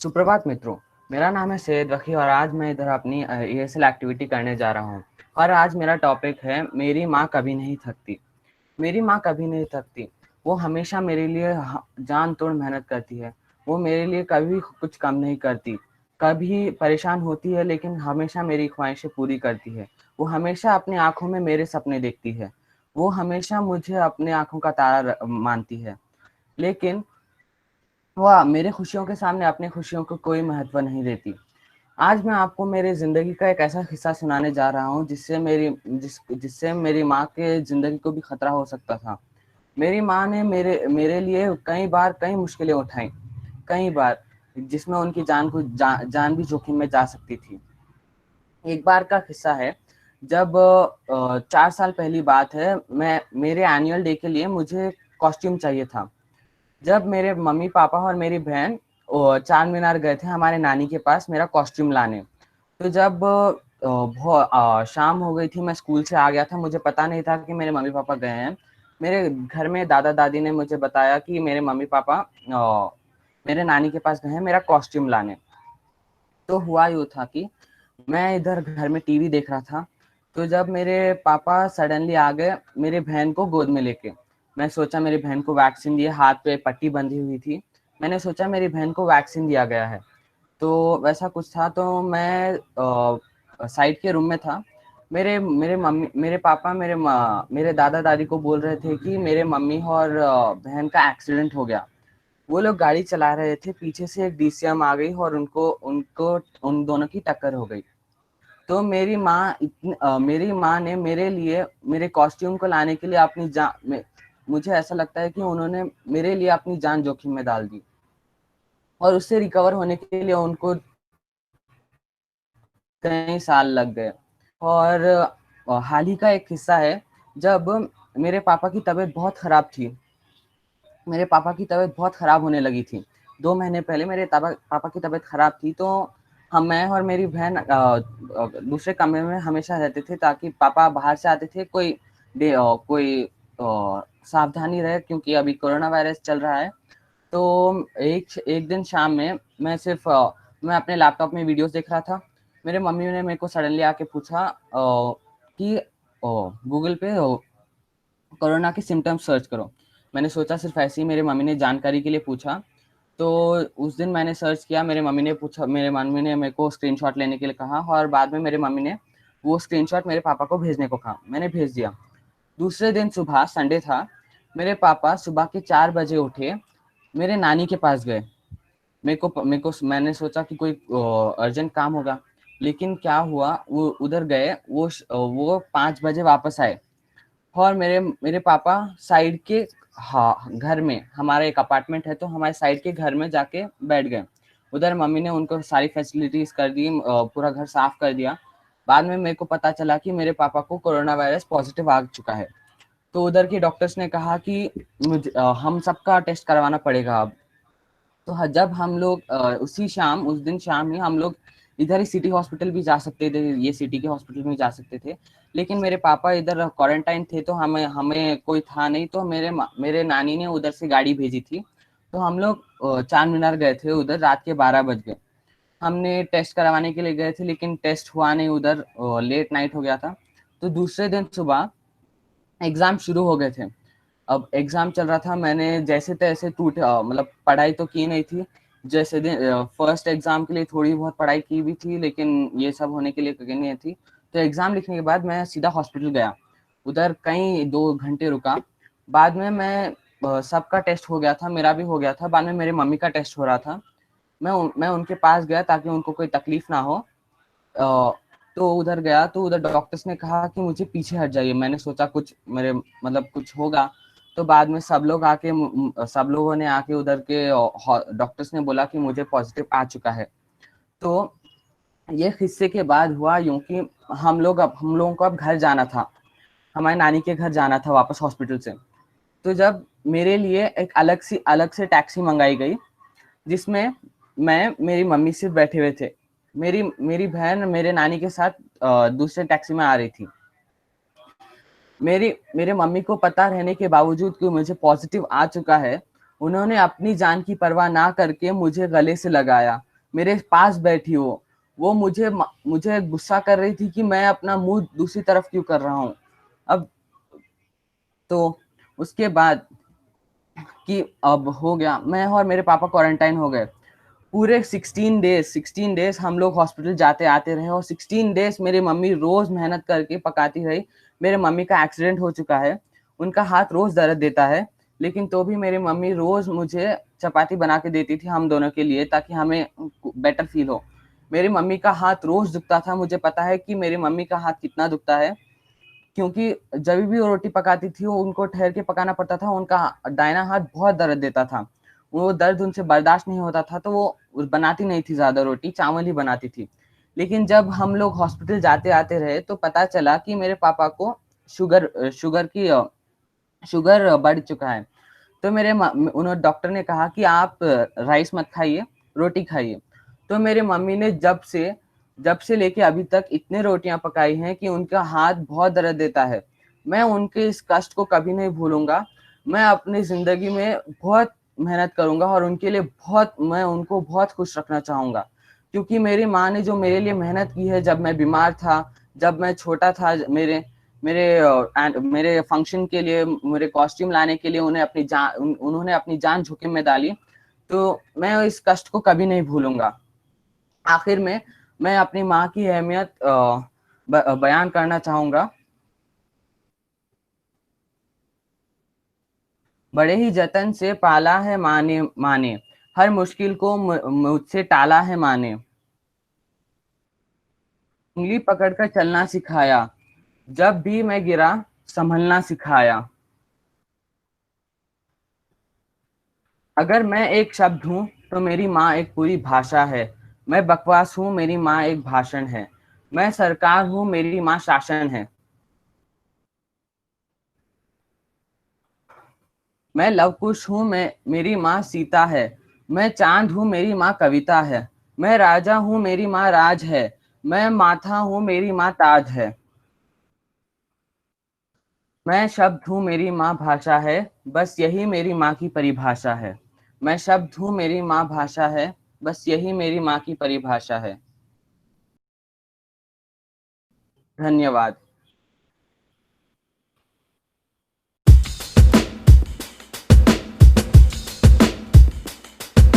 सुप्रभात मित्रों। मेरा नाम है सैयद वकी और आज मैं इधर अपनी ईएसएल एक्टिविटी करने जा रहा हूँ। और आज मेरा टॉपिक है मेरी माँ कभी नहीं थकती। मेरी माँ कभी नहीं थकती। वो हमेशा मेरे लिए जान तोड़ मेहनत करती है। वो मेरे लिए कभी कुछ कम नहीं करती। कभी परेशान होती है लेकिन हमेशा मेरी ख्वाहिशें पूरी करती है। वो हमेशा अपनी आंखों में मेरे सपने देखती है। वो हमेशा मुझे अपने आंखों का तारा मानती है। लेकिन वह मेरे खुशियों के सामने अपनी खुशियों को कोई महत्व नहीं देती। आज मैं आपको मेरी ज़िंदगी का एक ऐसा किस्सा सुनाने जा रहा हूँ जिससे मेरी माँ के ज़िंदगी को भी खतरा हो सकता था। मेरी माँ ने मेरे मेरे लिए कई बार कई मुश्किलें उठाई, कई बार जिसमें उनकी जान भी जोखिम में जा सकती थी। एक बार का किस्सा है जब 4 साल पहली बात है, मैं मेरे एनुअल डे के लिए मुझे कॉस्ट्यूम चाहिए था। जब मेरे मम्मी-पापा और मेरी बहन चार मीनार गए थे हमारे नानी के पास मेरा कॉस्ट्यूम लाने। तो जब शाम हो गई थी, मैं स्कूल से आ गया था, मुझे पता नहीं था कि मेरे मम्मी-पापा गए हैं। मेरे घर में दादा-दादी ने मुझे बताया कि मेरे मम्मी-पापा मेरे नानी के पास गए हैं मेरा कॉस्ट्यूम लाने। तो हुआ यूँ था कि मैं इधर घर में टीवी देख रहा था, तो जब मेरे पापा सडनली आ गए मेरी बहन को गोद में लेके। मैं सोचा मेरी बहन को वैक्सीन दिए, हाथ पे पट्टी बंधी हुई थी। मैंने सोचा मेरी बहन को वैक्सीन दिया गया है। तो वैसा कुछ था, तो मैं साइड के रूम में था। मेरे पापा मेरे दादा-दादी को बोल रहे थे कि मेरे मम्मी और बहन का एक्सीडेंट हो गया। वो लोग गाड़ी चला रहे थे, पीछे से एक डीसीएम आ गई और उनको उनको उन दोनों की टक्कर हो गई। तो मेरी माँ ने मेरे लिए मेरे कॉस्ट्यूम को लाने के लिए मुझे ऐसा लगता है कि उन्होंने मेरे लिए अपनी जान जोखिम में डाल दी और उससे रिकवर होने के लिए उनको कई साल लग गए। और हाल ही का एक किस्सा है जब मेरे पापा की तबीयत बहुत खराब थी। मेरे पापा की तबीयत बहुत खराब होने लगी थी। 2 महीने पहले मेरे पापा की तबीयत खराब थी, तो मैं और मेरी बहन दूसरे कमरे में हमेशा रहते थे ताकि पापा बाहर से आते थे, कोई सावधानी रहे क्योंकि अभी कोरोना वायरस चल रहा है। तो एक एक दिन शाम में मैं अपने लैपटॉप में वीडियोज़ देख रहा था। मेरे मम्मी ने मेरे को सडनली आके पूछा कि गूगल पे कोरोना के सिम्पटम्स सर्च करो। मैंने सोचा सिर्फ ऐसे ही मेरे मम्मी ने जानकारी के लिए पूछा, तो उस दिन मैंने सर्च किया। मेरे मम्मी ने मेरे को स्क्रीनशॉट लेने के लिए कहा और बाद में मेरे मम्मी ने वो स्क्रीनशॉट मेरे पापा को भेजने को कहा। मैंने भेज दिया। दूसरे दिन सुबह संडे था, मेरे पापा सुबह के 4 बजे उठे, मेरे नानी के पास गए। मेरे को मैंने सोचा कि कोई अर्जेंट काम होगा, लेकिन क्या हुआ, वो उधर गए, वो 5 बजे वापस आए। और मेरे मेरे पापा साइड के घर में, हमारा एक अपार्टमेंट है तो हमारे साइड के घर में जाके बैठ गए। उधर मम्मी ने उनको सारी फैसिलिटीज कर दी, पूरा घर साफ कर दिया। बाद में मेरे को पता चला कि मेरे पापा को कोरोना वायरस पॉजिटिव आ चुका है। तो उधर के डॉक्टर्स ने कहा कि हम सबका टेस्ट करवाना पड़ेगा अब। तो जब हम लोग उस दिन शाम ही हम लोग इधर ही सिटी हॉस्पिटल भी जा सकते थे, ये सिटी के हॉस्पिटल में जा सकते थे, लेकिन मेरे पापा इधर क्वारंटाइन थे तो हमें हमें कोई था नहीं, तो मेरे नानी ने उधर से गाड़ी भेजी थी। तो हम लोग चार मीनार गए थे, उधर रात के 12 बज गए। हमने टेस्ट करवाने के लिए गए थे लेकिन टेस्ट हुआ नहीं, उधर लेट नाइट हो गया था। तो दूसरे दिन सुबह एग्जाम शुरू हो गए थे। अब एग्जाम चल रहा था, मैंने जैसे तैसे मतलब पढ़ाई तो की नहीं थी। जैसे दिन फर्स्ट एग्जाम के लिए थोड़ी बहुत पढ़ाई की भी थी, लेकिन ये सब होने के लिए कहीं नहीं थी। तो एग्जाम लिखने के बाद मैं सीधा हॉस्पिटल गया, उधर कहीं 2 घंटे रुका। बाद में सबका टेस्ट हो गया था, मेरा भी हो गया था। बाद में मेरे मम्मी का टेस्ट हो रहा था। मैं उनके पास गया ताकि उनको कोई तकलीफ ना हो। तो उधर गया तो उधर डॉक्टर्स ने कहा कि मुझे पीछे हट जाइए। मैंने सोचा कुछ मेरे मतलब कुछ होगा। तो बाद में सब लोगों ने आके उधर के डॉक्टर्स ने बोला कि मुझे पॉजिटिव आ चुका है। तो ये किस्से के बाद हुआ यूं कि हम लोगों को अब घर जाना था, हमारे नानी के घर जाना था वापस हॉस्पिटल से। तो जब मेरे लिए एक अलग से टैक्सी मंगाई गई, जिसमें मेरी मम्मी सिर्फ बैठे हुए थे। मेरी बहन मेरे नानी के साथ दूसरे टैक्सी में आ रही थी। मेरे मम्मी को पता रहने के बावजूद कि मुझे पॉजिटिव आ चुका है, उन्होंने अपनी जान की परवाह ना करके मुझे गले से लगाया। मेरे पास बैठी हो, वो मुझे गुस्सा कर रही थी कि मैं अपना मुँह दूसरी तरफ क्यों कर रहा हूँ। अब तो उसके बाद कि अब हो गया, मैं और मेरे पापा क्वारंटाइन हो गए। पूरे 16 डेज़ हम लोग हॉस्पिटल जाते-आते रहे और 16 डेज़ मेरी मम्मी रोज़ मेहनत करके पकाती रही। मेरे मम्मी का एक्सीडेंट हो चुका है, उनका हाथ रोज़ दर्द देता है, लेकिन तो भी मेरी मम्मी रोज़ मुझे चपाती बना के देती थी हम दोनों के लिए ताकि हमें बेटर फ़ील हो। मेरी मम्मी का हाथ रोज़ दुखता था, मुझे पता है कि मेरी मम्मी का हाथ कितना दुखता है, क्योंकि जभी भी वो रोटी पकाती थी, वो उनको ठहर के पकाना पड़ता था, उनका दाहिना हाथ बहुत दर्द देता था। वो दर्द उनसे बर्दाश्त नहीं होता था, तो वो बनाती नहीं थी ज़्यादा रोटी, चावल ही बनाती थी। लेकिन जब हम लोग हॉस्पिटल जाते-आते रहे, तो पता चला कि मेरे पापा को शुगर बढ़ चुका है। तो मेरे उन्होंने डॉक्टर ने कहा कि आप राइस मत खाइए, रोटी खाइए। तो मेरी मम्मी ने जब से लेके अभी तक इतने रोटियाँ पकाई हैं कि उनका हाथ बहुत दर्द देता है। मैं उनके इस कष्ट को कभी नहीं भूलूँगा। मैं अपनी ज़िंदगी में बहुत मेहनत करूँगा और उनके लिए मैं उनको बहुत खुश रखना चाहूँगा। क्योंकि मेरी माँ ने जो मेरे लिए मेहनत की है जब मैं बीमार था, जब मैं छोटा था, मेरे फंक्शन के लिए, मेरे कॉस्ट्यूम लाने के लिए उन्होंने अपनी जान जोखिम में डाली, तो मैं इस कष्ट को कभी नहीं भूलूँगा। आखिर में मैं अपनी माँ की अहमियत बयान करना चाहूँगा। बड़े ही जतन से पाला है माँ ने, हर मुश्किल को मुझसे टाला है माँ ने। उँगली पकड़कर चलना सिखाया, जब भी मैं गिरा सँभलना सिखाया। अगर मैं एक शब्द हूँ, तो मेरी माँ एक पूरी भाषा है। मैं बकवास हूँ, मेरी माँ एक भाषण है। मैं सरकार हूँ, मेरी माँ शासन है। मैं लवकुश हूँ, मेरी माँ सीता है। मैं चाँद हूँ, मेरी माँ कविता है। मैं राजा हूँ, मेरी माँ राज है। मैं माथा हूँ, मेरी माँ ताज है। मैं शब्द हूँ, मेरी माँ भाषा है, बस यही मेरी माँ की परिभाषा है। मैं शब्द हूँ, मेरी माँ भाषा है, बस यही मेरी माँ की परिभाषा है। धन्यवाद।